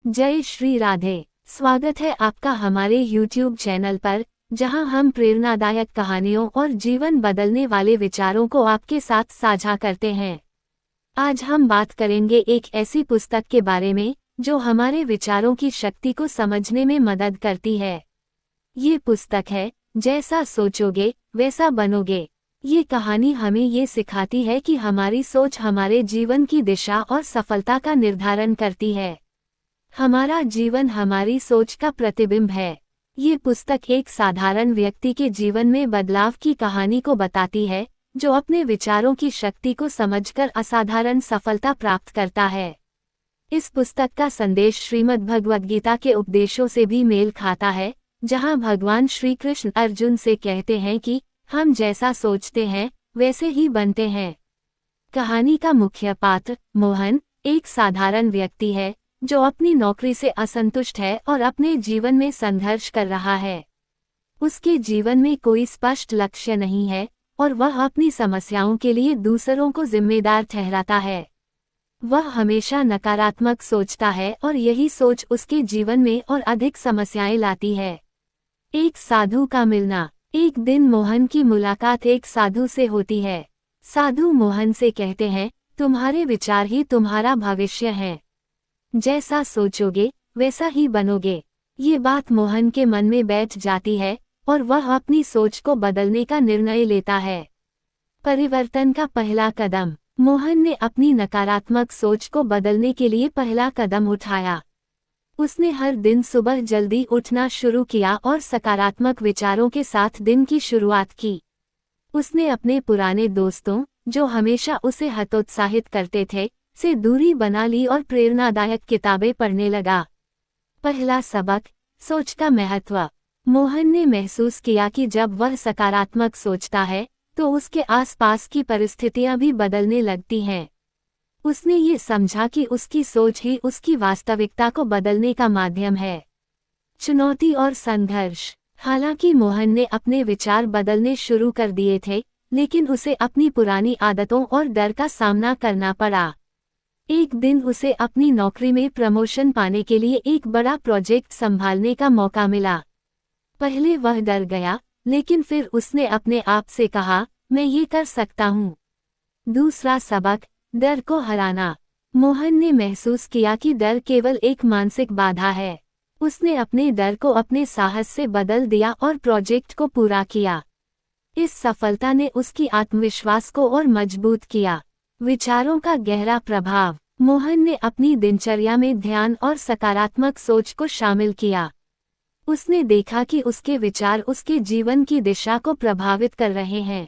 जय श्री राधे। स्वागत है आपका हमारे YouTube चैनल पर, जहां हम प्रेरणादायक कहानियों और जीवन बदलने वाले विचारों को आपके साथ साझा करते हैं। आज हम बात करेंगे एक ऐसी पुस्तक के बारे में जो हमारे विचारों की शक्ति को समझने में मदद करती है। ये पुस्तक है जैसा सोचोगे वैसा बनोगे। ये कहानी हमें ये सिखाती है कि हमारी सोच हमारे जीवन की दिशा और सफलता का निर्धारण करती है। हमारा जीवन हमारी सोच का प्रतिबिंब है। ये पुस्तक एक साधारण व्यक्ति के जीवन में बदलाव की कहानी को बताती है, जो अपने विचारों की शक्ति को समझकर असाधारण सफलता प्राप्त करता है। इस पुस्तक का संदेश श्रीमद् भगवद गीता के उपदेशों से भी मेल खाता है, जहां भगवान श्री कृष्ण अर्जुन से कहते हैं कि हम जैसा सोचते हैं वैसे ही बनते हैं। कहानी का मुख्य पात्र मोहन एक साधारण व्यक्ति है जो अपनी नौकरी से असंतुष्ट है और अपने जीवन में संघर्ष कर रहा है। उसके जीवन में कोई स्पष्ट लक्ष्य नहीं है और वह अपनी समस्याओं के लिए दूसरों को जिम्मेदार ठहराता है। वह हमेशा नकारात्मक सोचता है और यही सोच उसके जीवन में और अधिक समस्याएं लाती है। एक साधु का मिलना। एक दिन मोहन की मुलाकात एक साधु से होती है। साधु मोहन से कहते हैं, तुम्हारे विचार ही तुम्हारा भविष्य है। जैसा सोचोगे वैसा ही बनोगे। ये बात मोहन के मन में बैठ जाती है और वह अपनी सोच को बदलने का निर्णय लेता है। परिवर्तन का पहला कदम। मोहन ने अपनी नकारात्मक सोच को बदलने के लिए पहला कदम उठाया। उसने हर दिन सुबह जल्दी उठना शुरू किया और सकारात्मक विचारों के साथ दिन की शुरुआत की। उसने अपने पुराने दोस्तों, जो हमेशा उसे हतोत्साहित करते थे, से दूरी बना ली और प्रेरणादायक किताबें पढ़ने लगा। पहला सबक, सोच का महत्व। मोहन ने महसूस किया कि जब वह सकारात्मक सोचता है तो उसके आसपास की परिस्थितियां भी बदलने लगती हैं। उसने ये समझा कि उसकी सोच ही उसकी वास्तविकता को बदलने का माध्यम है। चुनौती और संघर्ष। हालांकि मोहन ने अपने विचार बदलने शुरू कर दिए थे, लेकिन उसे अपनी पुरानी आदतों और डर का सामना करना पड़ा। एक दिन उसे अपनी नौकरी में प्रमोशन पाने के लिए एक बड़ा प्रोजेक्ट संभालने का मौका मिला। पहले वह डर गया, लेकिन फिर उसने अपने आप से कहा, मैं ये कर सकता हूँ। दूसरा सबक, डर को हराना। मोहन ने महसूस किया कि डर केवल एक मानसिक बाधा है। उसने अपने डर को अपने साहस से बदल दिया और प्रोजेक्ट को पूरा किया। इस सफलता ने उसकी आत्मविश्वास को और मजबूत किया। विचारों का गहरा प्रभाव। मोहन ने अपनी दिनचर्या में ध्यान और सकारात्मक सोच को शामिल किया। उसने देखा कि उसके विचार उसके जीवन की दिशा को प्रभावित कर रहे हैं।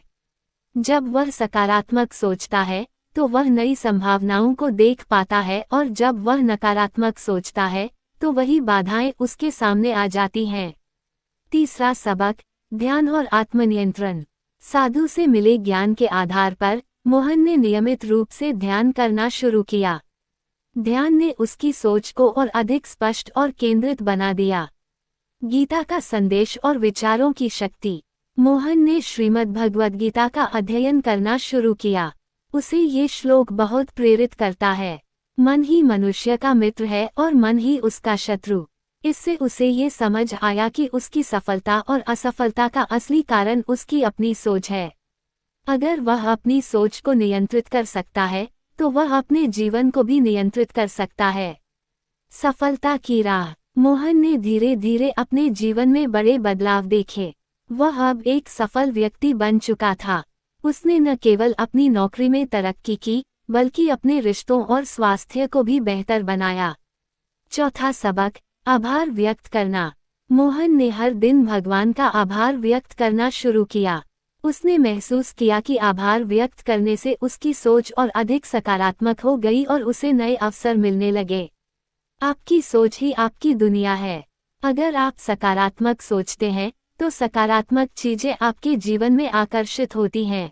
जब वह सकारात्मक सोचता है तो वह नई संभावनाओं को देख पाता है, और जब वह नकारात्मक सोचता है तो वही बाधाएं उसके सामने आ जाती हैं। तीसरा सबक, ध्यान और आत्मनियंत्रण। साधु से मिले ज्ञान के आधार पर मोहन ने नियमित रूप से ध्यान करना शुरू किया। ध्यान ने उसकी सोच को और अधिक स्पष्ट और केंद्रित बना दिया। गीता का संदेश और विचारों की शक्ति। मोहन ने श्रीमद् भगवद गीता का अध्ययन करना शुरू किया। उसे ये श्लोक बहुत प्रेरित करता है, मन ही मनुष्य का मित्र है और मन ही उसका शत्रु। इससे उसे ये समझ आया कि उसकी सफलता और असफलता का असली कारण उसकी अपनी सोच है। अगर वह अपनी सोच को नियंत्रित कर सकता है तो वह अपने जीवन को भी नियंत्रित कर सकता है। सफलता की राह। मोहन ने धीरे धीरे अपने जीवन में बड़े बदलाव देखे। वह अब एक सफल व्यक्ति बन चुका था। उसने न केवल अपनी नौकरी में तरक्की की, बल्कि अपने रिश्तों और स्वास्थ्य को भी बेहतर बनाया। चौथा सबक, आभार व्यक्त करना। मोहन ने हर दिन भगवान का आभार व्यक्त करना शुरू किया। उसने महसूस किया कि आभार व्यक्त करने से उसकी सोच और अधिक सकारात्मक हो गई और उसे नए अवसर मिलने लगे। आपकी सोच ही आपकी दुनिया है। अगर आप सकारात्मक सोचते हैं तो सकारात्मक चीजें आपके जीवन में आकर्षित होती हैं।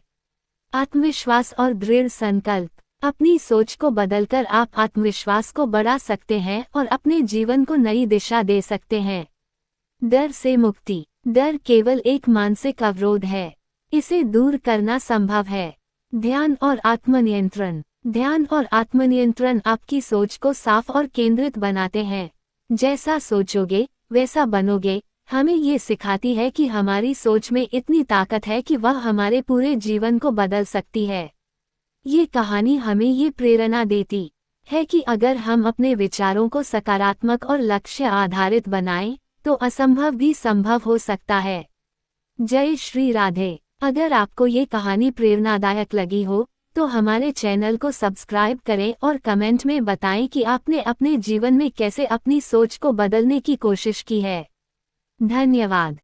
आत्मविश्वास और दृढ़ संकल्प। अपनी सोच को बदलकर आप आत्मविश्वास को बढ़ा सकते हैं और अपने जीवन को नई दिशा दे सकते हैं। डर से मुक्ति। डर केवल एक मानसिक अवरोध है। इसे दूर करना संभव है। ध्यान और आत्मनियंत्रण। ध्यान और आत्मनियंत्रण आपकी सोच को साफ और केंद्रित बनाते हैं। जैसा सोचोगे वैसा बनोगे हमें ये सिखाती है कि हमारी सोच में इतनी ताकत है कि वह हमारे पूरे जीवन को बदल सकती है। ये कहानी हमें ये प्रेरणा देती है कि अगर हम अपने विचारों को सकारात्मक और लक्ष्य आधारित बनाएं, तो असंभव भी संभव हो सकता है। जय श्री राधे। अगर आपको ये कहानी प्रेरणादायक लगी हो तो हमारे चैनल को सब्सक्राइब करें और कमेंट में बताएं कि आपने अपने जीवन में कैसे अपनी सोच को बदलने की कोशिश की है। धन्यवाद।